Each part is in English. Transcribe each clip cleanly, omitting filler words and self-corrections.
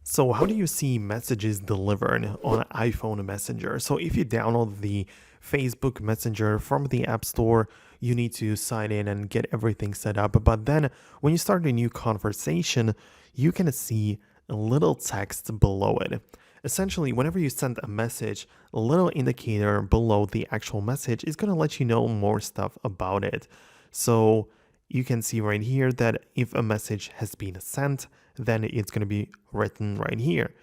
So how do you see messages delivered on iPhone Messenger? So if you download the Facebook Messenger from the App Store, you need to sign in and get everything set up. But then when you start a new conversation, you can see a little text below it. Essentially, whenever you send a message, a little indicator below the actual message is going to let you know more stuff about it. So you can see right here that if a message has been sent, then it's going to be written right here.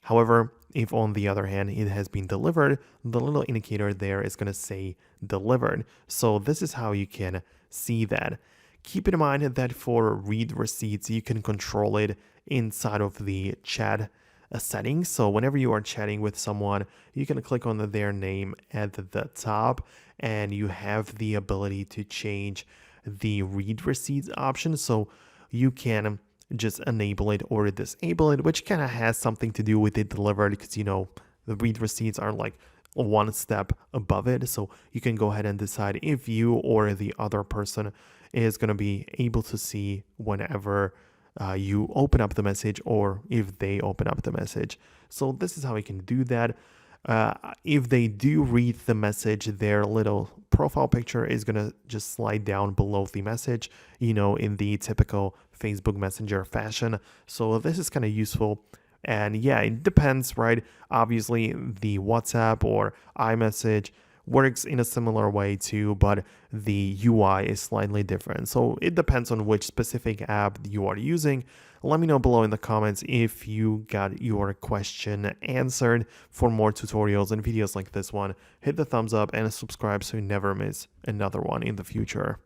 However, if on the other hand it has been delivered, the little indicator there is going to say delivered. So this is how you can see that. Keep in mind that for read receipts, you can control it inside of the chat settings. So whenever you are chatting with someone, you can click on their name at the top and you have the ability to change the read receipts option. So you can just enable it or disable it, which kind of has something to do with it delivered because, the read receipts are like one step above it. So you can go ahead and decide if you or the other person is going to be able to see whenever you open up the message or if they open up the message. So this is how you can do that. If they do read the message, their little profile picture is going to just slide down below the message, in the typical Facebook Messenger fashion. So this is kind of useful. And yeah, it depends, right? Obviously, the WhatsApp or iMessage works in a similar way too, but the UI is slightly different. So it depends on which specific app you are using. Let me know below in the comments if you got your question answered. For more tutorials and videos like this one, hit the thumbs up and subscribe so you never miss another one in the future.